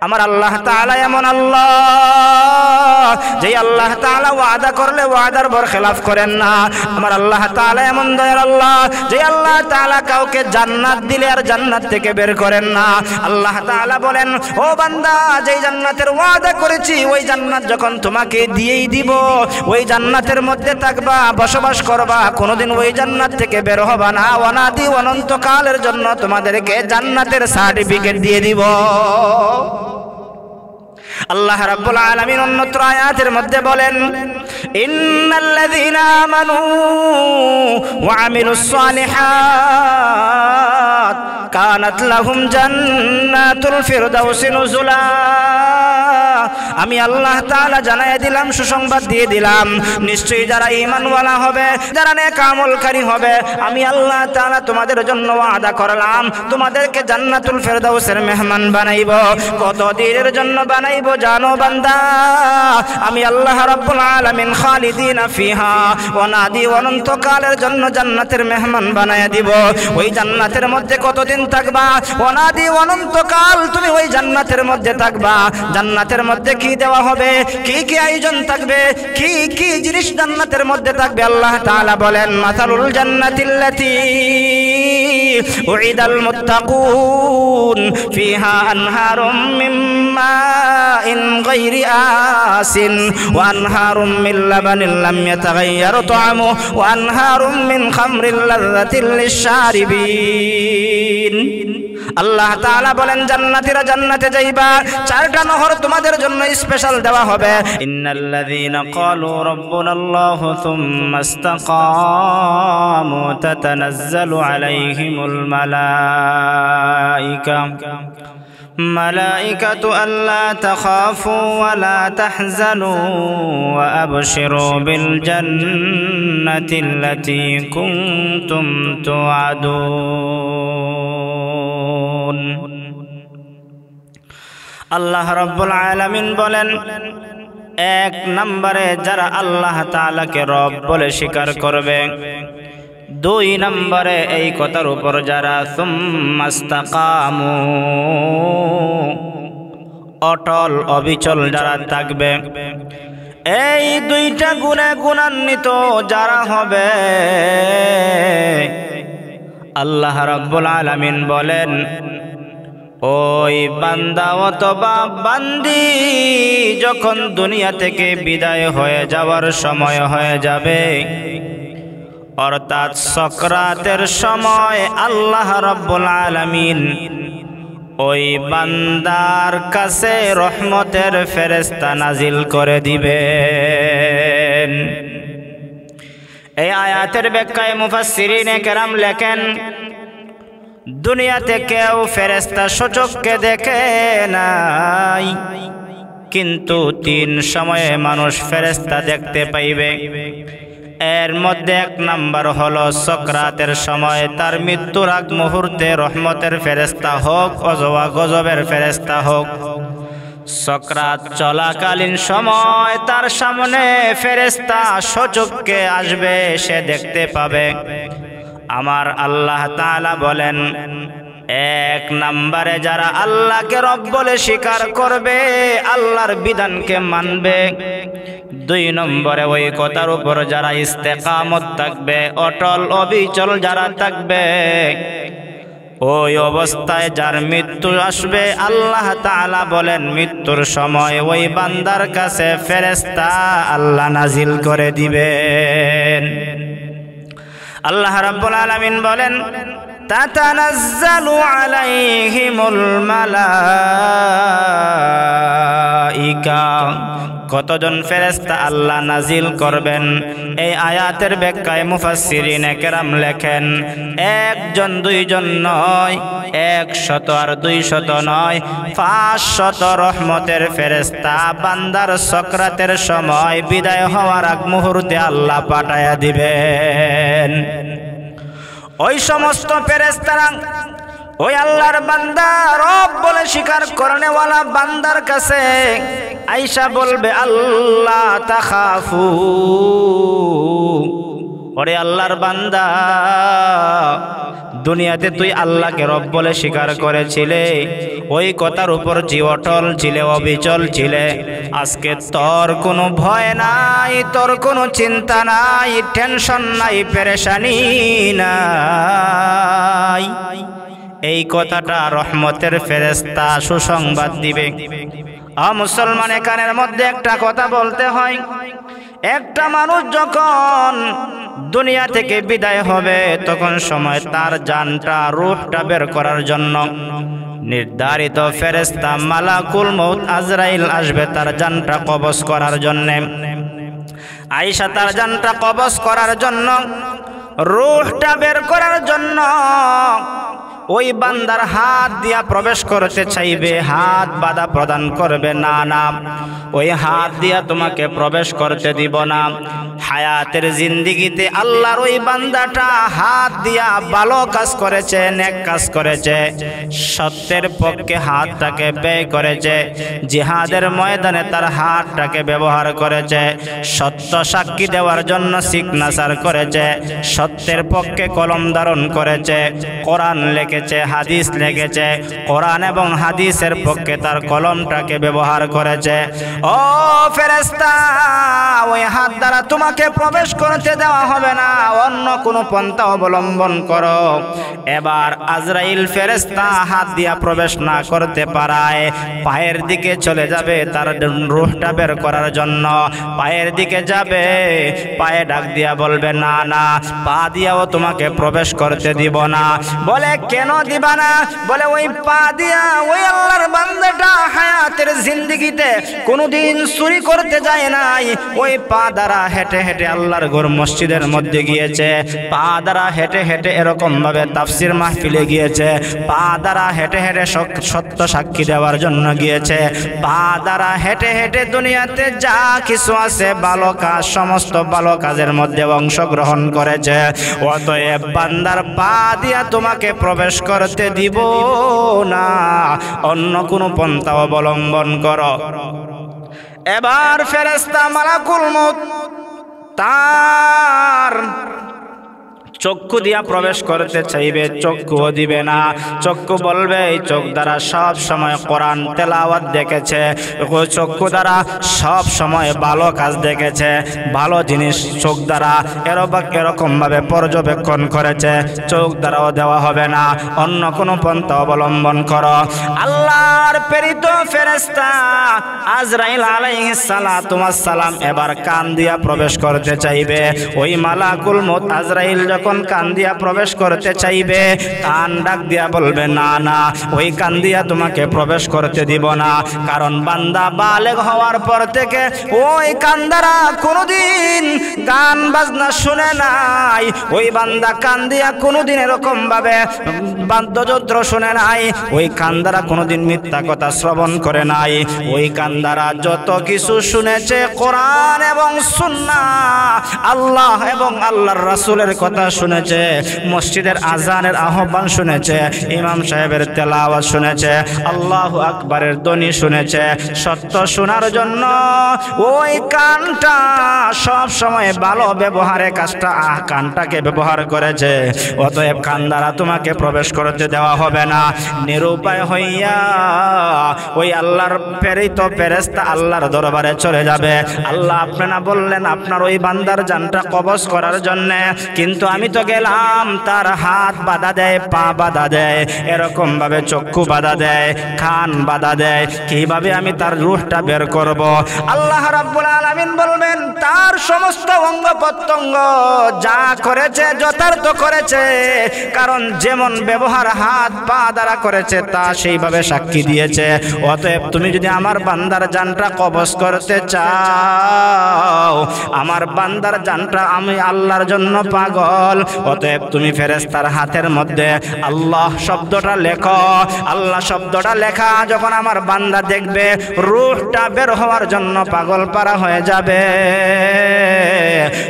আমার আল্লাহ তাআলা এমন আল্লাহ যে আল্লাহ তাআলা ওয়াদা করলে ওয়াদার বরখেলাফ করেন না। আমার আল্লাহ তাআলা এমন দয়ার আল্লাহ যে আল্লাহ তাআলা কাউকে জান্নাত দিলে আর জান্নাত থেকে বের করেন না। আল্লাহ তাআলা বলেন, ও বান্দা, যেই জান্নাতের ওয়াদা করেছি ওই জান্নাত যখন তোমাকে দিয়েই দিব, ওই জান্নাতের মধ্যে থাকবা, বসবাস করবা, কোনোদিন ওই জান্নাত থেকে বের হবা না। অনাদি অনন্তকালের জন্য তোমাদেরকে জান্নাতের সার্টিফিকেট দিয়ে দিব। আল্লাহ রাব্বুল আলামিন অন্যত্র আয়াতের মধ্যে বলেন, ইন্নাল্লাযীনা আমানু ওয়া আমিলুস সালিহাত কানাত লাহুম জান্নাতুল ফিরদাউসি নুজুলা। আমি আল্লাহ তাআলা জানায় দিলাম, সুসংবাদ দিয়ে দিলাম, নিশ্চয়ই যারা ঈমানওয়ালা হবে, যারা নেক আমলকারী হবে, আমি আল্লাহ তাআলা তোমাদের জন্য ওয়াদা করলাম তোমাদেরকে জান্নাতুল ফিরদাউসের মেহমান বানাইব। কত দিনের জন্য বানাইব জানো বান্দা? আমি আল্লাহ রাব্বুল আলামিন খালিদিনা ফিহা, অনাদি অনন্তকালের জন্য জান্নাতের মেহমান বানায়া দিব। ওই জান্নাতের মধ্যে কতদিন থাকবা? অনাদি অনন্তকাল তুমি ওই জান্নাতের মধ্যে থাকবা। জান্নাতের মধ্যে কি দেওয়া হবে, কি কি আয়োজন থাকবে, কি কি জিনিস জান্নাতের মধ্যে থাকবে? আল্লাহ তাআলা বলেন, মাসালুল জান্নাতিল্লাতী উইদাল মুত্তাকুন ফিহা আনহারুম মিন মাইন গায়রি আসিন ওয়া আনহারুম মিন লাবানিন লাম ইয়াতাগায়্যার তা'আমুহু ওয়া আনহারুম মিন খামরিন লাযযাতিন লিশ-শারিবিন। আল্লাহ তাআলা বলেন, জান্নাতীরা জান্নাতে যাইবা, চারটা নহর তোমাদের জন্য স্পেশাল দেওয়া হবে। ইন্নাল্লাযীনা ক্বালু রাব্বুনাল্লাহু থুম্মা ইসতাকামু তাতানাজ্জালু আলাইহিমুল মালাইকাতু আল্লা তাখাফু ওয়া লা তাহজানু ওয়া আবশিরু বিল জান্নাতিল্লাতী কুনতুম তুআদুন। আল্লাহ রাব্বুল আলামিন বলেন, এক নম্বরে যারা আল্লাহ তাআলাকে রব বলে স্বীকার করবে, দুই নম্বরে এই কথার উপর যারা সুম্মাস্তাকামু অটল অবিচল যারা থাকবে, এই দুইটা গুণে গুণান্বিত যারা হবে, আল্লাহ রাব্বুল আলামিন বলেন, ওই বান্দা অথবা বান্দি যখন দুনিয়া থেকে বিদায় হয়ে যাওয়ার সময় হয়ে যাবে, অর্থাৎ সকরাতের সময় আল্লাহ রাব্বুল আলামিন ওই বান্দার কাছে রহমতের ফেরেশতা নাজিল করে দিবেন। এই আয়াতের ব্যাখ্যায় মুফাসসিরিনে কেরাম লেখেন, দুনিয়াতে কেউ ফেরেশতা সচক্ষে দেখে নাই, কিন্তু তিন সময়ে মানুষ ফেরেশতা দেখতে পাইবে। এর মধ্যে এক নাম্বার হলো সকরাতের সময়, তার মৃত্যুর আগ মুহূর্তে রহমতের ফেরেশতা হোক অথবা গজবের ফেরেশতা হোক, সকরাত চলাকালীন সময় তার সামনে ফেরেশতা সচক্ষে আসবে, সে দেখতে পাবে। আমার আল্লাহ তাআলা বলেন, এক নম্বরে যারা আল্লাহকে রব বলে স্বীকার করবে, আল্লাহর বিধানকে মানবে, দুই নম্বরে ওই কথার উপর যারা ইস্তেকামত থাকবে, অটল অবিচল যারা থাকবে, ওই অবস্থায় যার মৃত্যু আসবে, আল্লাহ তাআলা বলেন মৃত্যুর সময় ওই বান্দার কাছে ফেরেশতা আল্লাহ নাজিল করে দিবেন। আল্লাহ রাব্বুল আলামিন বলেন, তাতানাজ্জালু আলাইহিমুল মালাইকা। কতজন ফেরেশতা আল্লাহ নাজিল করবেন? এই আয়াতের ব্যাখ্যায় মুফাসসিরিনে কেরাম লেখেন, একজন দুইজন নয়, 100 আর 200 নয়, 500 রহমতের ফেরেশতা বান্দার সকরাতের সময় বিদায় হওয়ার আগ মুহূর্তে আল্লাহ পাঠায়া দিবেন। ওই সমস্ত ফেরেশতারা ওই আল্লাহর বান্দা রব বলে স্বীকার করনেওয়ালা বান্দার কাছে আইসা বলবে, আল্লাহ তাখাফু, ওরে আল্লাহর বান্দা দুনিয়াতে তুই আল্লাহকে রব বলে স্বীকার করেছিলে, ওই কথার উপর অটল ছিলে, অবিচল ছিলে। আজকে তোর কোনো ভয় নাই, তোর কোনো চিন্তা নাই, টেনশন নাই, পেরেশানি নাই। এই কথাটা রহমতের ফেরেশতা সুসংবাদ দিবে। মুসলমান, কানের মধ্যে একটা কথা বলতে হয়। একটা মানুষ যখন দুনিয়া থেকে বিদায় হবে, তখন সময় তার জানটা, রূহটা বের করার জন্য নির্ধারিত ফেরেশতা মালাকুল মউত আজরাইল আসবে তার জানটা কবজ করার জন্য। আয়েশা তার জানটা কবজ করার জন্য, রূহটা বের করার জন্য ওই বান্দার হাত দিয়া প্রবেশ করতে চাইবে, হাত বাধা প্রদান করবে, না না ওই হাত দিয়া তোমাকে প্রবেশ করতে দিব না। হায়াতের জিন্দিগিতে আল্লাহর ওই বান্দাটা হাত দিয়া ভালো কাজ করেছে, নেক কাজ করেছে, সত্যের পক্ষে হাতটাকে ব্যয় করেছে, জিহাদের ময়দানে তার হাতটাকে ব্যবহার করেছে, সত্য সাক্ষী দেওয়ার জন্য সিগনেচার করেছে, সত্যের পক্ষে কলম ধারণ করেছে, কোরআন লেখেছে, হাদিস লিখেছে, কোরআন এবং হাদিসের পক্ষে তার কলমটাকে ব্যবহার করেছে। ও ফেরেশতা, ওই হাত দ্বারা তোমাকে প্রবেশ করতে দেওয়া হবে না, অন্য কোনো পন্থা অবলম্বন করো। এবার আজরাইল ফেরেশতা হাত দিয়া প্রবেশ না করতে পারায় পায়ের দিকে চলে যাবে তার রূহটা বের করার জন্য। পায়ের দিকে যাবে, পায়ে ডাক দিয়া বলবে, না না পা দিয়াও তোমাকে প্রবেশ করতে দিব না। বলে, কেন দিবা না? বলে, ওই পা দিয়া ওই আল্লাহর বান্দাটা হায়াতের জিন্দেগিতে কোনোদিন চুরি করতে যায় নাই। ওই পা দ্বারা হেঁটে হেঁটে আল্লাহর ঘর মসজিদের মধ্যে গিয়েছে, পা দ্বারা হেঁটে হেঁটে এরকম ভাবে তাফসির মাহফিলে গিয়েছে, পা দ্বারা হেঁটে হেঁটে সত্য সাক্ষী দেওয়ার জন্য গিয়েছে, পা দ্বারা হেঁটে হেঁটে দুনিয়াতে যা কিছু আছে ভালো কাজ, সমস্ত ভালো কাজের মধ্যে অংশগ্রহণ করেছে। অতএব বান্দার পা দিয়া তোমাকে প্রবেশ করতে দিব না, অন্য কোনো পন্থা অবলম্বন করো। এবার ফেরেশতা মালাকুল মউত তার চক্ষু দিয়া প্রবেশ করতে চাইবে, চক্ষুও দিবে না। চক্ষু বলবে, এই চোখ দ্বারা সব সময় কোরআন তেলাওয়াত দেখেছে, চক্ষু দ্বারা সব সময় ভালো কাজ দেখেছে, ভালো জিনিস চোখ দ্বারা এরকম ভাবে পর্যবেক্ষণ করেছে, চোখ দ্বারাও দেওয়া হবে না, অন্য কোনো পন্থা অবলম্বন করো। আল্লাহর প্রেরিত ফেরেশতা আজরাইল আলাইহিস সালাতু ওয়াস সালাম এবার কান দিয়া প্রবেশ করতে চাইবে। ওই মালাকুল মউত আজরাইল যখন কান দিয়া প্রবেশ করতে চাইবে, কান ডাক দিয়া বলবে, না না ওই কান দিয়া তোমাকে প্রবেশ করতে দিব না। কারণ বান্দা বালেগ হওয়ার পর থেকে ওই কান দ্বারা কোনোদিন গান বাজনা শুনে নাই, ওই বান্দা কান দিয়া কোনোদিন এরকম ভাবে বাদ্যযন্ত্র শুনে নাই, ওই কান দ্বারা কোনোদিন মিথ্যা কথা শ্রবণ করে নাই, ওই কান দ্বারা যত কিছু শুনেছে কোরআন এবং সুন্নাহ, আল্লাহ এবং আল্লাহর রাসূলের কথা শুনেছে, মসজিদের আজানের আহ্বান শুনেছে, ইমাম সাহেবের তেলাওয়াত শুনেছে, আল্লাহু আকবারের ধ্বনি শুনেছে। সত্য শোনার জন্য ওই কানটা সব সময় ভালো ব্যবহারে কাজটা কানটাকে ব্যবহার করেছে। অতএব কান দ্বারা তোমাকে প্রবেশ করতে দেওয়া হবে না। নিরুপায় হইয়া ওই আল্লাহর প্রেরিত ফেরেশতা আল্লাহর দরবারে চলে যাবে। আল্লাহ আপনারা বললেন আপনার ওই বান্দার জানটা কবজ করার জন্য, কিন্তু আমি তো গেলাম, তার হাত বাধা দেয়, পা বাধা দেয়, এরকম ভাবে চক্ষু বাধা দেয়, কান বাধা দেয়, কিভাবে আমি তার রূহটা বের করব? আল্লাহ রাব্বুল আলামিন বলবেন, তার সমস্ত অঙ্গ প্রত্যঙ্গ যা করেছে যথার্থ করেছে, কারণ যেমন ব্যবহার হাত পা দ্বারা করেছে তা সেইভাবে সাক্ষী দিয়েছে। অতএব তুমি যদি আমার বান্দার জানটা কবজ করতে চাও, আমার বান্দার জানটা আমি আল্লাহর জন্য পাগল, অতএব তুমি ফেরেশতার হাতের মধ্যে আল্লাহ শব্দটা লেখো। আল্লাহ শব্দটা লেখা যখন আমার বান্দা দেখবে, রূহটা বের হওয়ার জন্য পাগল পারা হয়ে যাবে।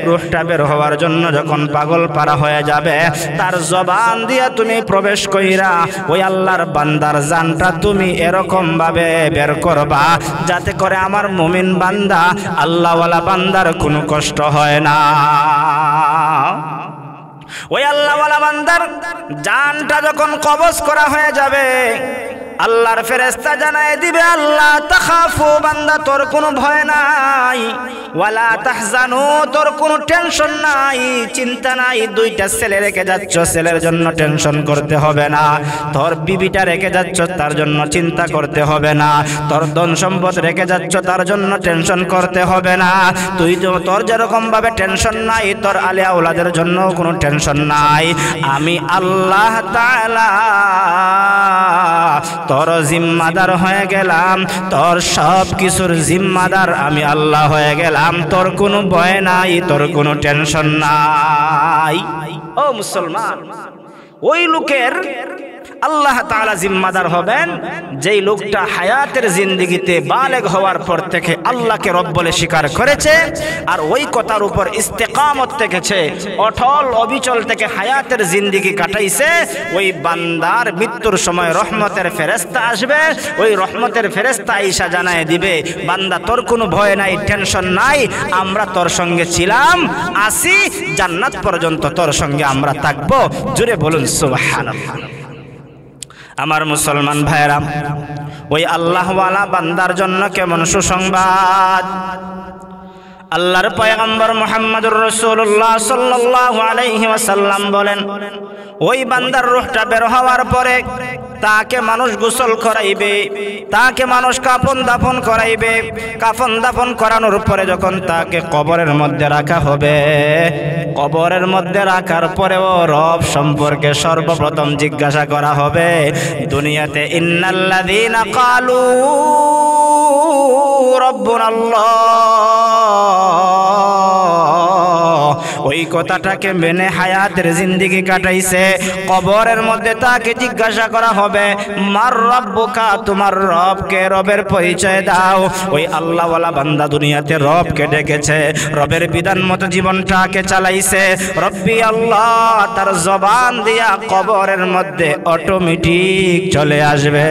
রূহটা বের হওয়ার জন্য যখন পাগল পারা হয়ে যাবে, তার জবান দিয়ে তুমি প্রবেশ কইরা ওই আল্লাহর বান্দার জানটা তুমি এরকম ভাবে বের করবা, যাতে করে আমার মুমিন বান্দা, আল্লাহওয়ালা বান্দার কোনো কষ্ট হয় না। ওই আল্লাহওয়ালা বান্দার জানটা যখন কবজ করা হয়ে যাবে, আল্লাহর ফেরেশতা জানায় দিবে, আল্লাহ তাখাফু, বান্দা তোর কোনো ভয় নাই, ওয়ালা তাহজানু, তোর কোনো টেনশন নাই, চিন্তা নাই। দুইটা ছেলে রেখে যাচ্ছ, ছেলের জন্য টেনশন করতে হবে না। তোর বিবিটা রেখে যাচ্ছ, তার জন্য চিন্তা করতে হবে না। তোর ধন সম্পদ রেখে যাচ্ছ, তার জন্য টেনশন করতে হবে না। তোর যেরকম ভাবে টেনশন নাই, তোর আলে আওলাদের জন্য কোনো টেনশন নাই। আমি আল্লাহ তাআলা তোর জিম্মাদার হয়ে গেলাম, তোর সব কিছুর জিম্মাদার আমি আল্লাহ হয়ে গেলাম। তোর কোনো ভয় নাই, তোর কোনো টেনশন নাই। ও মুসলমান, ওই লোকের আল্লাহ তাআলা জিম্মাদার হবেন যেই লোকটা হায়াতের জিন্দেগিতে বালেগ হওয়ার পর থেকে আল্লাহকে রব বলে স্বীকার করেছে, আর ওই কথার উপর ইস্তেকামত থেকেছে, অটল অবিচল থেকে হায়াতের জিন্দেগি কাটাইছে। ওই বান্দার মৃত্যুর সময় রহমতের ফেরেশতা আসবে, ওই রহমতের ফেরেশতা আইসা জানায় দিবে, বান্দা তোর কোনো ভয় নাই, টেনশন নাই, আমরা তোর সঙ্গে ছিলাম, আসি, জান্নাত পর্যন্ত তোর সঙ্গে আমরা থাকবো। জুড়ে বলুন সুবহানাল্লাহ। আমার মুসলমান ভাইরা, ওই আল্লাহওয়ালা বান্দার জন্য কেমন সুসংবাদ! আল্লাহর পয়গম্বর মুহাম্মদুর রাসূলুল্লাহ সাল্লাল্লাহু আলাইহি ওয়াসাল্লাম বলেন, ওই বান্দার রূহটা বের হওয়ার পরে তাকে মানুষ গোসল করাইবে, তাকে মানুষ কাফন দাফন করাইবে। কাফন দাফন করানোর পরে যখন তাকে কবরের মধ্যে রাখা হবে, কবরের মধ্যে রাখার পরেও রব সম্পর্কে সর্বপ্রথম জিজ্ঞাসা করা হবে। দুনিয়াতে ইন্নাল্লাযীনা ক্বালু রাব্বুনাল্লাহ, ওই কথাটাকে মেনে হায়াতের জিন্দেগি কাটাইছে, কবরের মধ্যে তাকে জিজ্ঞাসা করা হবে, মার রব্বুকা, তোমার রবকে, রবের পরিচয় দাও। ওই আল্লাহওয়ালা বান্দা দুনিয়াতে রবকে ডেকেছে, রবের বিধান মতো জীবনটাকে চালাইছে, রব্বি আল্লাহ, তার জবান দিয়া কবরের মধ্যে অটোমেটিক চলে আসবে।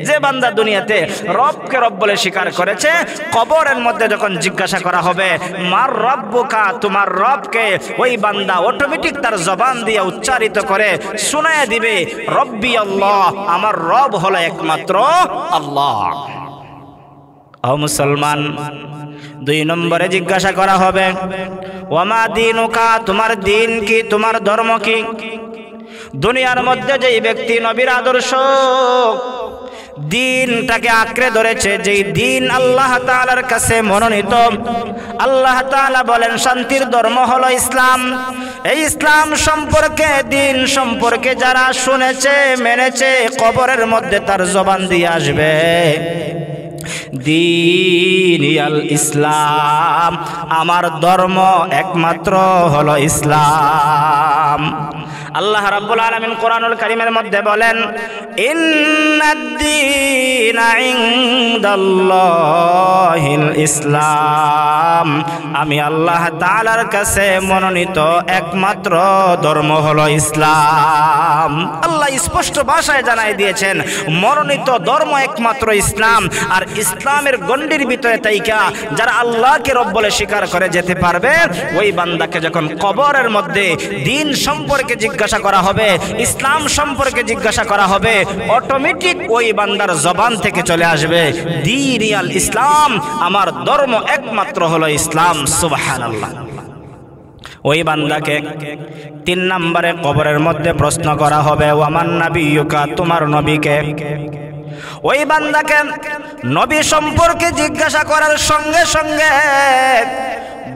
যে বান্দা দুনিয়াতে রবকে রব বলে স্বীকার করেছে, কবরের মধ্যে যখন জিজ্ঞাসা করা হবে মার রব্বুকা, তোমার রবকে, ওই বান্দা অটোমেটিক তার জবান দিয়ে উচ্চারিত করে শোনায় দিবে, রব্বি আল্লাহ, আমার রব হলো একমাত্র আল্লাহ। ও মুসলমান, 2 নম্বরে জিজ্ঞাসা করা হবে, ওয়ামা দীনুকা, তোমার দিন কি, তোমার ধর্ম কি? দুনিয়ার মধ্যে যেই ব্যক্তি নবীর আদর্শ দিনটাকে আঁকড়ে ধরেছে, যেই দিন আল্লাহ তাআলার কাছে মনোনীত, আল্লাহ তাআলা বলেন শান্তির ধর্ম হলো ইসলাম। এই ইসলাম সম্পর্কে, দিন সম্পর্কে যারা শুনেছে, মেনেছে, কবরের মধ্যে তার জবান দিয়ে আসবে দীনিয়াল ইসলাম, আমার ধর্ম একমাত্র হলো ইসলাম। আল্লাহ রাব্বুল আলামিন কোরআনুল কারীমের মধ্যে বলেন, ইন্নাদ-দীনা ইনদাল্লাহিল ইসলাম, আমি আল্লাহ তাআলার কাছে মনোনীত একমাত্র ধর্ম হলো ইসলাম। আল্লাহ স্পষ্ট ভাষায় জানাই দিয়েছেন মনোনীত ধর্ম একমাত্র ইসলাম। আর ইসলামের গণ্ডির ভিতরে তাইকা যারা আল্লাহকে রব বলে স্বীকার করে যেতে পারবে, ওই বান্দাকে যখন কবরের মধ্যে দিন সম্পর্কে জিজ্ঞাসা করা হবে, ইসলাম সম্পর্কে জিজ্ঞাসা করা হবে, অটোমেটিক ওই বান্দার জবান থেকে চলে আসবে দীনিয়াল ইসলাম, আমার ধর্ম একমাত্র হলো ইসলাম। সুবহানাল্লাহ। ওই বান্দাকে 3 নম্বরে কবরের মধ্যে প্রশ্ন করা হবে, ওয়ামান নাবিয়্যুকা, তোমার নবীকে। ওই বান্দাকে নবী সম্পর্কে জিজ্ঞাসা করার সঙ্গে সঙ্গে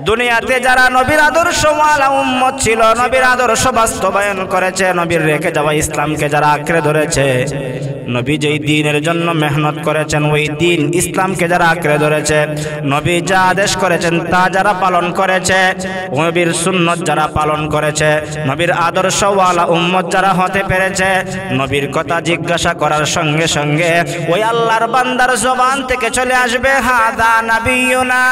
দুনিয়াতে যারা নবীর আদর্শওয়ালা উম্মত ছিল, নবীর আদর্শ বাস্তবায়ন করেছে, নবীর রেখে যাওয়া ইসলামকে যারা আঁকড়ে ধরেছে, নবী যেই দ্বীনের জন্য মেহনত করেছেন, ওই দ্বীন ইসলামকে যারা আঁকড়ে ধরেছে, নবী যা আদেশ করেছেন তা যারা পালন করেছে, নবীর সুন্নত যারা পালন করেছে, নবীর আদর্শওয়ালা উম্মত যারা হতে পেরেছে, নবীর কথা জিজ্ঞাসা করার সঙ্গে সঙ্গে ওই আল্লাহর বান্দার জবান থেকে চলে আসবে, হাদা নাবিয়ুনা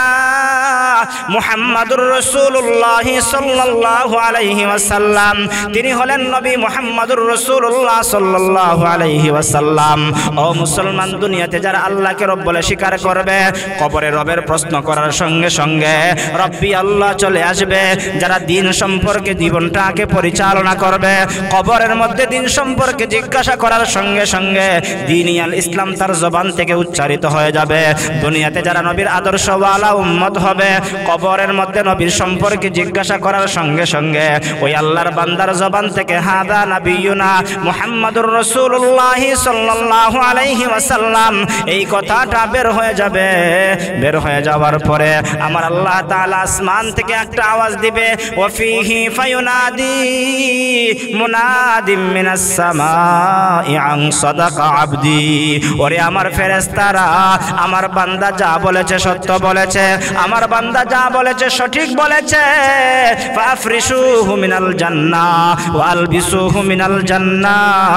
মুহাম্মাদুর রাসূলুল্লাহ সাল্লাল্লাহু আলাইহি ওয়াসাল্লাম, তিনি হলেন নবী মুহাম্মাদুর রাসূলুল্লাহ সাল্লাল্লাহু আলাইহি ওয়াসাল্লাম। সাল্লাম। ও মুসলমান, দুনিয়াতে যারা আল্লাহকে রব বলে স্বীকার করবে, কবরে রবের প্রশ্ন করার সঙ্গে সঙ্গে রব্বি আল্লাহ চলে আসবে। যারা দিন সম্পর্কে জীবনটাকে পরিচালনা করবে, কবরের মধ্যে দিন সম্পর্কে জিজ্ঞাসা করার সঙ্গে সঙ্গে দ্বীনিয়াল ইসলাম তার জবান থেকে উচ্চারিত হয়ে যাবে। দুনিয়াতে যারা নবীর আদর্শওয়ালা উম্মত হবে, কবরের মধ্যে নবীর সম্পর্কে জিজ্ঞাসা করার সঙ্গে সঙ্গে ওই আল্লাহর বান্দার জবান থেকে হাদা নবিয়ুনা মুহাম্মাদুর রাসূলুল্লাহ সাল্লাল্লাহু আলাইহি ওয়াসাল্লাম এই কথাটা বের হয়ে যাবে। বের হয়ে যাওয়ার পরে আমার আল্লাহ তাআলা আসমান থেকে একটা আওয়াজ দিবে, ওয়া ফীহি ফায়ুনাদি মুনাদিম মিনাস সামাই আন সাদাকা আবদি। ওরে আমার ফেরেশতারা, আমার বান্দা যা বলেছে সত্য বলেছে, আমার বান্দা যা বলেছে সঠিক বলেছে। ফাফরিশুহু মিনাল জান্নাহ ওয়া আলবিসুহু মিনাল জান্নাহ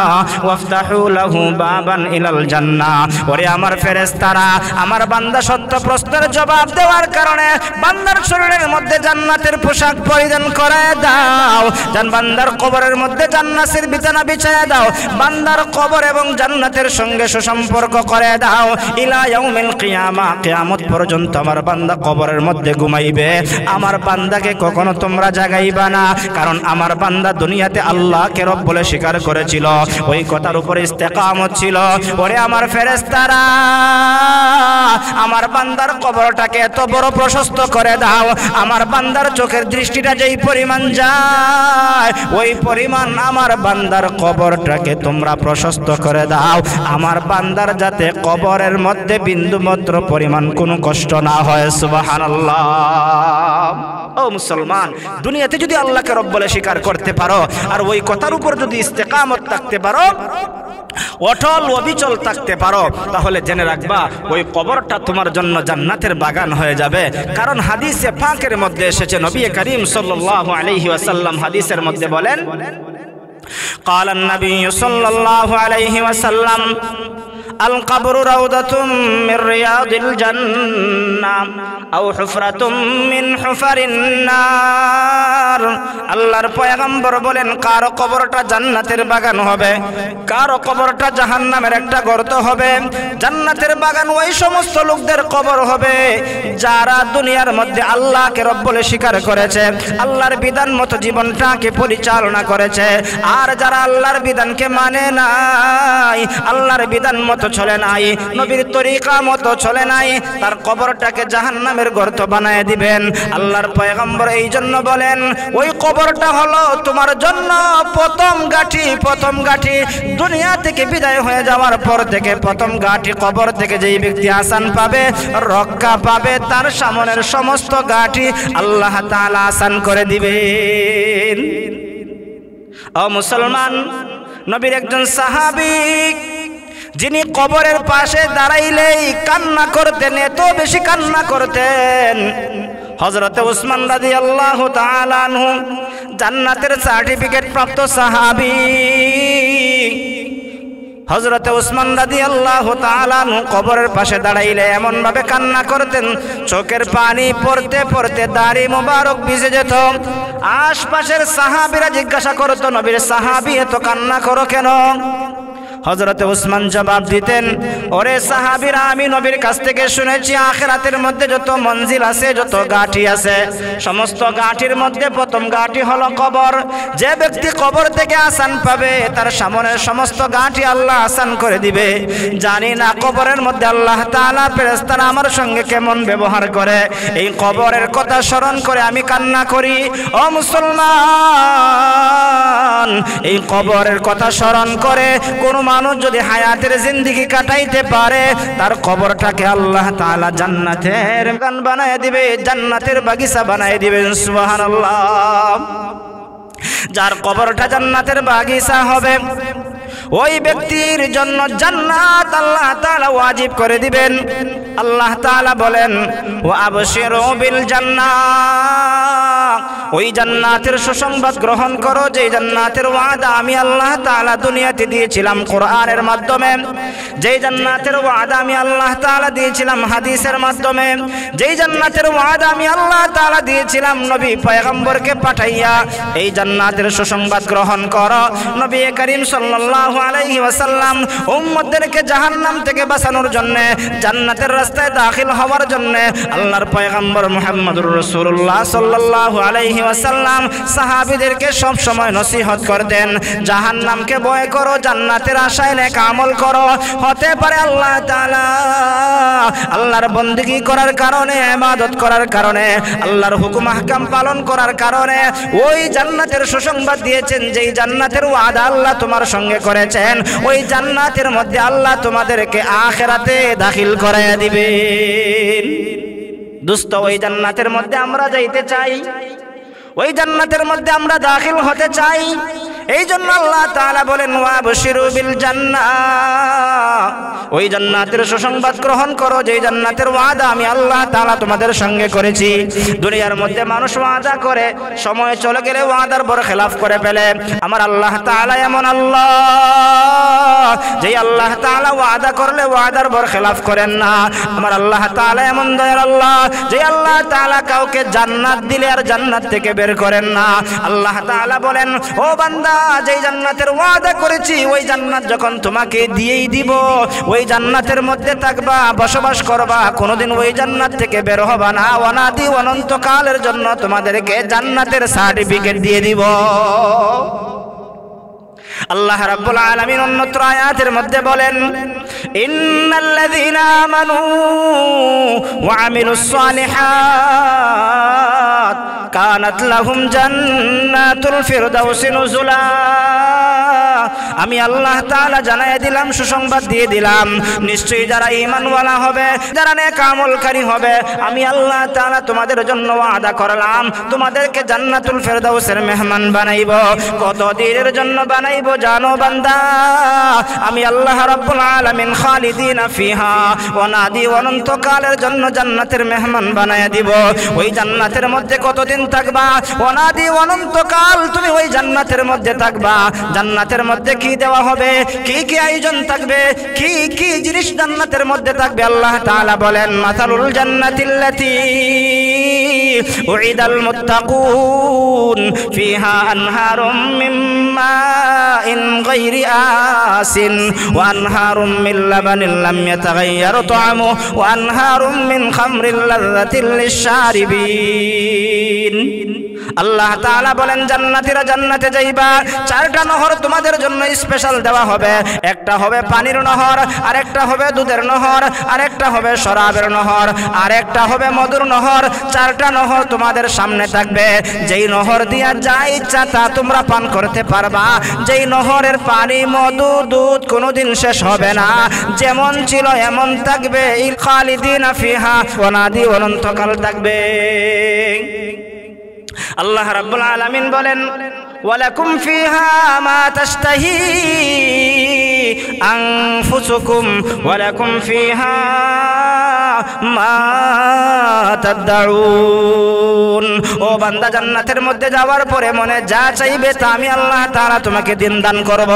ওয়াফতাহু লাহু বাবান ইলাল জান্নাহ। ওরে আমার ফেরেশতারা, আমার বান্দা সত্য প্রশ্নের জবাব দেওয়ার কারণে বান্দার শরীরের মধ্যে জান্নাতের পোশাক পরিধান করায় দাও। বান্দার কবরের মধ্যে জান্নাতের বিছানা বিছায় দাও। বান্দার কবর এবং জান্নাতের সঙ্গে সুসম্পর্ক করে দাও। ইলা ইয়াউমিল কিয়ামা, কিয়ামত পর্যন্ত আমার বান্দা কবরের মধ্যে ঘুমাইবে। আমার বান্দাকে কখনো তোমরা জাগাইবা না, কারণ আমার বান্দা দুনিয়াতে আল্লাহকে রব বলে স্বীকার করেছিল, ওই কথার উপরে ইস্তেকামত ছিল। ওরে আমার ফেরেশতারা, আমার বান্দার কবরটাকে এত বড় প্রশস্ত করে দাও, আমার বান্দার চোখের দৃষ্টিটা যেই পরিমাণ যায় ওই পরিমাণ আমার বান্দার কবরটাকে তোমরা প্রশস্ত করে দাও। আমার বান্দার যাতে কবরের মধ্যে বিন্দু মাত্র পরিমাণ কোনো কষ্ট না হয়। সুবহানাল্লাহ। ও মুসলমান, দুনিয়াতে যদি আল্লাহকে রব বলে স্বীকার করতে পারো আর ওই কথার উপর যদি ইস্তেকামত থাকতে পারো, অটল অবিচল থাকতে পারো, তাহলে জেনে রাখবা ওই কবরটা তোমার জন্য জান্নাতের বাগান হয়ে যাবে। কারণ হাদিসে পাকের মধ্যে এসেছে, নবী করিম সাল্লাল্লাহু আলাইহি ওয়াসাল্লাম হাদিসের মধ্যে বলেন, قال النبي صلى الله عليه وسلم القبر روضة من رياض الجنة أو حفرة من حفر النار। আল্লাহর পয়গম্বর বলেন, কারো কবরটা জান্নাতের বাগান হবে, কারো কবরটা জাহান্নামের একটা গর্ত হবে। জান্নাতের বাগান ওই সমস্ত লোকদের কবর হবে যারা দুনিয়ার মধ্যে আল্লাহকে রব বলে স্বীকার করেছে, আল্লাহর বিধান মতো জীবনটাকে পরিচালনা করেছে। আর যারা আল্লাহর বিধানকে মানে নাই, আল্লাহর বিধান মতো চলে নাই, নবীর তরিকা মতো চলে নাই, তার কবরটাকে জাহান্নামের গর্ত বানায় দিবেন। আল্লাহর পয়গম্বর এই জন্য বলেন, ওই কবরটা হলো তোমার জন্য প্রথম গাঠি। প্রথম গাঠি দুনিয়া থেকে বিদায় হয়ে যাওয়ার পর থেকে প্রথম গাঠি কবর থেকে যেই ব্যক্তি আসান পাবে, রক্ষা পাবে, তার সামনের সমস্ত গাঠি আল্লাহ তাআলা আসান করে দিবেন। ও মুসলমান, নবীর একজন সাহাবী যিনি কবরের পাশে দাঁড়াইলেই কান্না করতেন, এত বেশি কান্না করতেন, হযরতে উসমান রাদিয়াল্লাহু তাআলা আনহু, জান্নাতের সার্টিফিকেট প্রাপ্ত সাহাবী। হযরতে উসমান রাদিয়াল্লাহু তাআলা আনহু কবরের পাশে দাঁড়াইলে এমন ভাবে কান্না করতেন, চোখের পানি পড়তে পড়তে দাড়ি মোবারক ভিজে যেত। আশপাশের সাহাবীরা জিজ্ঞাসা করতো, নবীর সাহাবী এত কান্না করো কেন? হযরতে উসমান জবাব দিতেন, ওরে সাহাবীরা, আমি নবীর কাছ থেকে শুনেছি আখিরাতের মধ্যে যত মঞ্জিল আছে, যত গাঠি আছে, সমস্ত গাঠির মধ্যে প্রথম গাঠি হলো কবর। যে ব্যক্তি কবর থেকে আসান পাবে তার সামনের সমস্ত গাঠি আল্লাহ আসান করে দিবে। জানি না কবরের মধ্যে আল্লাহ তাআলা ফেরেশতারা আমার সঙ্গে কেমন ব্যবহার করে। এই কবরের কথা স্মরণ করে আমি কান্না করি। ও মুসলমান, এই কবরের কথা স্মরণ করে কোন মানুষ যদি হায়াতের জিন্দেগি কাটাইতে পারে, তার কবরটাকে আল্লাহ তাআলা জান্নাতের বাগান বানায় দিবে, জান্নাতের বাগিচা বানায় দিবেন। সুবহানাল্লাহ। যার কবরটা জান্নাতের বাগিচা হবে, ওই ব্যক্তির জন্য জান্নাত আল্লাহ তাআলা ওয়াজিব করে দিবেন। আল্লাহ তাআলা বলেন, ওয়া আবশিরু বিল জান্নাহ, ওই জান্নাতের সুসংবাদ গ্রহণ করো যে জান্নাতের ওয়াদা আমি আল্লাহ তাআলা দুনিয়াতে দিয়েছিলাম কোরআনের মাধ্যমে, যেই জান্নাতের ওয়াদা আমি আল্লাহ তাআলা দিয়েছিলাম হাদিসের মাধ্যমে, যেই জান্নাতের ওয়াদা আমি আল্লাহ তাআলা দিয়েছিলাম নবী পয়গম্বরকে পাঠাইয়া। এই জান্নাতের সুসংবাদ গ্রহণ করো। নবী করিম সাল্লাল্লাহু আলাইহি ওয়াসাল্লাম উম্মতদেরকে জাহান্নাম থেকে বাঁচানোর জন্য, জান্নাতের রাস্তায় দাখিল হওয়ার জন্য আল্লাহর পয়গম্বর মুহাম্মদুর রাসূলুল্লাহ সাল্লাল্লাহু আলাইহি ওয়াসাল্লাম সাহাবীদেরকে সব সময় নসিহত করতেন, জাহান্নামকে ভয় করো, জান্নাতের আশায় নেক আমল করো। হতে পারে আল্লাহ তাআলা আল্লাহর বন্দেগী করার কারণে, ইবাদত করার কারণে, আল্লাহর হুকুম আহকাম পালন করার কারণে ওই জান্নাতের সুসংবাদ দিয়েছেন, যেই জান্নাতের ওয়াদা আল্লাহ তোমার সঙ্গে করেছেন, ওই জান্নাতের মধ্যে আল্লাহ তোমাদেরকে আখিরাতে দাখিল করাইয়া দিবেন। দোস্ত, ওই জান্নাতের মধ্যে আমরা যাইতে চাই, ওই জান্নাতের মধ্যে আমরা দাখিল হতে চাই। এই জন্য আল্লাহ তাআলা বলেন ওয়াবশিরু বিল জান্নাহ, ওই জান্নাতের সুসংবাদ গ্রহণ করো যে জান্নাতের ওয়াদা আমি আল্লাহ তাআলা তোমাদের সঙ্গে করেছি। দুনিয়ার মধ্যে মানুষ ওয়াদা করে, সময় চলে গেলে ওয়াদার বরখেলাফ করে ফেলে। আমার আল্লাহ তাআলা এমন আল্লাহ, যে আল্লাহ তাআলা ওয়াদা করলে ওয়াদার বরখেলাফ করেন না। আমার আল্লাহ তাআলা এমন দয়ার আল্লাহ, যে আল্লাহ তাআলা কাউকে জান্নাত দিলে আর জান্নাত থেকে বের করেন না। আল্লাহ তাআলা বলেন, ও বান্দা, যেই জান্নাতের ওয়াদা করেছি ওই জান্নাত যখন তোমাকে দিয়েই দিব, ওই জান্নাতের মধ্যে থাকবা, বসবাস করবা, কোনোদিন ওই জান্নাত থেকে বের হবা না। অনাদি অনন্তকালের জন্য তোমাদেরকে জান্নাতের সার্টিফিকেট দিয়ে দিব। আল্লাহ রাব্বুল আলামিন অন্যত্র আয়াতের মধ্যে বলেন, ইন্নাল্লাযীনা আমানু ওয়া আমিলুস সালিহাত কানাত লাহুম জান্নাতুল ফিরদাউসি নুজুলা। আমি আল্লাহ তাআলা জানাই দিলাম, সুসংবাদ দিয়ে দিলাম, নিশ্চয়ই যারা ঈমানওয়ালা হবে, যারা নেক আমলকারী হবে, আমি আল্লাহ তাআলা তোমাদের জন্য ওয়াদা করলাম, তোমাদেরকে জান্নাতুল ফিরদাউসের মেহমান বানাইব। কত দিনের জন্য বানাইব জানো বান্দা? আমি আল্লাহ রাব্বুল আলামিন খালিদিনা ফিহা, অনাদি অনন্তকালের জন্য জান্নাতের মেহমান বানায়া দিব। ওই জান্নাতের মধ্যে কতদিন থাকবা? অনাদি অনন্তকাল তুমি ওই জান্নাতের মধ্যে থাকবা। জান্নাতের মধ্যে কি দেওয়া হবে, কি কি আয়োজন থাকবে, কি কি জিনিস জান্নাতের মধ্যে থাকবে? আল্লাহ তাআলা বলেন, মাসালুল জান্নাতিল্লাতী উইদাল মুত্তাকুন ফিহা আনহারুম মিন মাইন গায়রি আসিন ওয়া আনহারুম মিন লাবানিন লাম ইয়াতাগায়্যার তা'আমুহু ওয়া আনহারুম মিন খামরিন লাযযাতিন লিশ-শারিবিন। আল্লাহ তাআলা বলেন, জান্নাতীরা জান্নাতে যাইবা, চারটা নহর তোমাদের জন্য স্পেশাল দেওয়া হবে। একটা হবে পানির নহর, আরেকটা হবে দুধের নহর, আরেকটা হবে শরাবের নহর, আরেকটা হবে মধুর নহর। চারটা নহর তোমাদের সামনে থাকবে, যেই নহর দিয়া যা ইচ্ছা তা তোমরা পান করতে পারবা। যেই নহরের পানি, মধু, দুধ কোনোদিন শেষ হবে না, যেমন ছিল এমন থাকবে। খালিদিনা ফিহা, অনাদি অনন্তকাল থাকবে। আল্লাহ রাব্বুল আলামিন বলেন, ওয়ালাকুম ফিহা মা তাশতাহি আনফুসুকুম ওয়ালাকুম ফিহা মা তাদউন। ও বান্দা, জান্নাতের মধ্যে যাওয়ার পরে মনে যা চাইবে তা আমি আল্লাহ তাআলা তোমাকে দিন দান করব।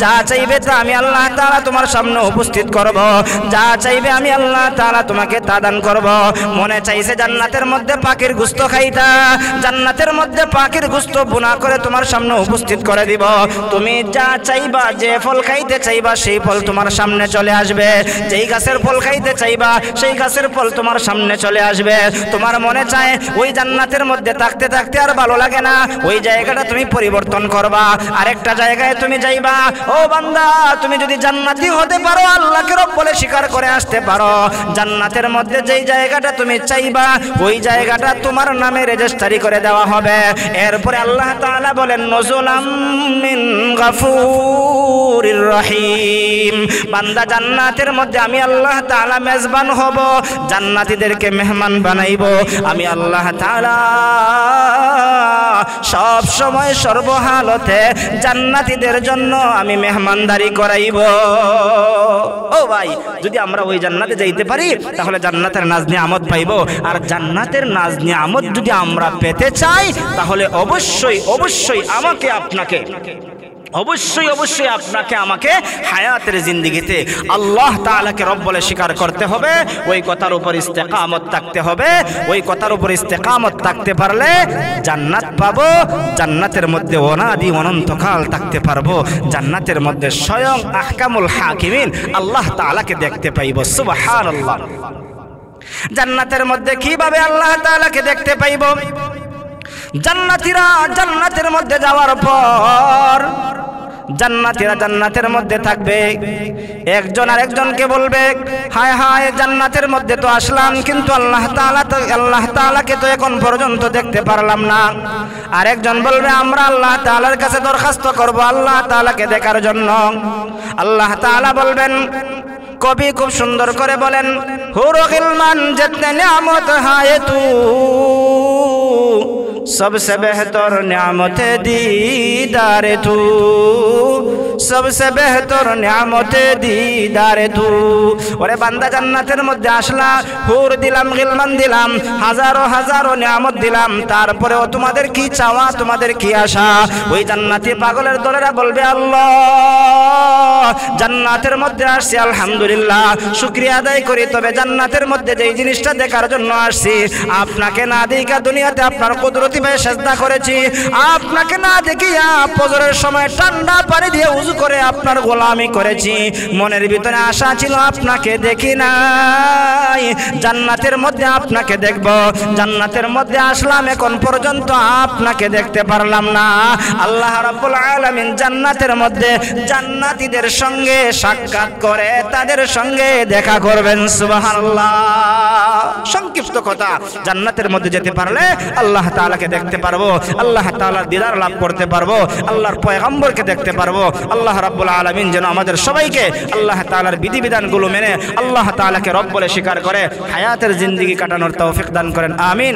যা চাইবে তা আমি আল্লাহ তাআলা তোমার সামনে উপস্থিত করব। যা চাইবে আমি আল্লাহ তাআলা তোমাকে তা দান করব। মনে চাইছে জান্নাতের মধ্যে পাখির গোশত খাইতা, জান্নাতের মধ্যে পাখির গোশত বুনা করে তোমার সামনে উপস্থিত করে দিব। তুমি যা চাইবা, যে ফল খাইতে চাইবা সেই ফল তোমার সামনে চলে আসবে। যেই গাছের ফল খাইতে চাইবা সেই গাছের ফল তোমার সামনে চলে আসবে। তোমার মনে চায় ওই জান্নাতের মধ্যে থাকতে থাকতে আর ভালো লাগে না, ওই জায়গাটা তুমি পরিবর্তন করবা, আরেকটা জায়গায় তুমি যাইবা। ও বান্দা, তুমি যদি জান্নাতি হতে পারো, আল্লাহকে রব বলে স্বীকার করে আসতে পারো, জান্নাতের মধ্যে যেই জায়গাটা তুমি চাইবা ওই জায়গাটা তোমার নামে রেজিস্ট্রি করে দেওয়া হবে। এরপরে আল্লাহ তাআলা বলেন, নুজুলাম মিন গাফুরির রহিম। বান্দা, জান্নাতের মধ্যে আমি আল্লাহ তাআলা মেজবান হব, জান্নাতীদেরকে মেহমান বানাইব। আমি আল্লাহ তাআলা সব সময় সর্বহালতে জান্নাতীদের জন্য আমি মেহমানদারি করাইব। ও ভাই, যদি আমরা ওই জান্নাতে যাইতে পারি তাহলে জান্নাতের নাজ নিয়ামত পাইব। আর জান্নাতের নাজ নিয়ামত যদি আমরা পেতে চাই তাহলে অবশ্যই অবশ্যই আমাকে আপনাকে আমাকে হায়াতের জিন্দেগিতে আল্লাহ তাআলাকে রব বলে স্বীকার করতে হবে। ওই কথার উপর ইস্তেকামত থাকতে হবে। ওই কথার উপর ইস্তেকামত থাকতে পারলে জান্নাত পাবো। জান্নাতের মধ্যে অনাদি অনন্তকাল থাকতে পারবো। জান্নাতের মধ্যে স্বয়ং আহকামুল হাকিমিন আল্লাহ তাআলাকে দেখতে পাইব। সুবহানাল্লাহ। জান্নাতের মধ্যে কিভাবে আল্লাহ তাআলাকে দেখতে পাইব? জান্নাতীরা জান্নাতের মধ্যে যাওয়ার পর জান্নাতীরা জান্নাতের মধ্যে থাকবে। একজন আরেকজনকে বলবে, হায় হায়, জান্নাতের মধ্যে তো আসলাম, কিন্তু আল্লাহ তাআলাকে তো এখন পর্যন্ত দেখতে পারলাম না। আরেকজন বলবে, আমরা আল্লাহ তাআলার কাছে দরখাস্ত করব আল্লাহ তাআলাকে দেখার জন্য। আল্লাহ তাআলা বলবেন, কবি খুব সুন্দর করে বলেন, হুর গিলমান জিতনে নিয়ামত হায় তু, सबसे बेहतर नियामत दीदार तू, सबसे बेहतर नियामत दीदार तू। ওরে বান্দা, জান্নাতের মধ্যে আসলা, হুর দিলাম, গিলমান দিলাম, হাজারো হাজারো নিয়ামত দিলাম, তারপরেও তোমাদের কি চাওয়া, তোমাদের কি আশা? ওই জান্নাতি পাগলের দলেরা বলবে, আল্লাহ জান্নাতের মধ্যে আসছি, আলহামদুলিল্লাহ, শুকরিয়া আদায় করি, তবে জান্নাতের মধ্যে যেই জিনিসটা দেখার জন্য আসছি, আপনাকে না দেখা দুনিয়াতে আপনার কুদরতি সেজদা করেছি, আপনাকে না দেখিয়া ফজরের সময় ঠান্ডা পানি দিয়ে উযু করে আপনার গোলামি করেছি। মনের ভিতরে আশা ছিল আপনাকে দেখি নাই, জান্নাতের মধ্যে আপনাকে দেখব। জান্নাতের মধ্যে আসলাম, এখন পর্যন্ত আপনাকে দেখতে পারলাম না। আল্লাহ রাব্বুল আলামিন জান্নাতের মধ্যে জান্নাতীদের সঙ্গে সাক্ষাৎ করে তাদের সঙ্গে দেখা করবেন। সুবহানাল্লাহ। সংক্ষিপ্ত কথা, জান্নাতের মধ্যে যেতে পারলে আল্লাহ তাআলাকে দেখতে পারবো, আল্লাহ তাআলার দিদার লাভ করতে পারবো, আল্লাহর পয়গম্বরকে দেখতে পারবো। আল্লাহ রাব্বুল আলামিন যেন আমাদের সবাইকে আল্লাহ তাআলার বিধিবিধানগুলো মেনে আল্লাহ তাআলাকে রব বলে স্বীকার করে হায়াতের জিন্দেগি কাটানোর তৌফিক দান করেন। আমিন।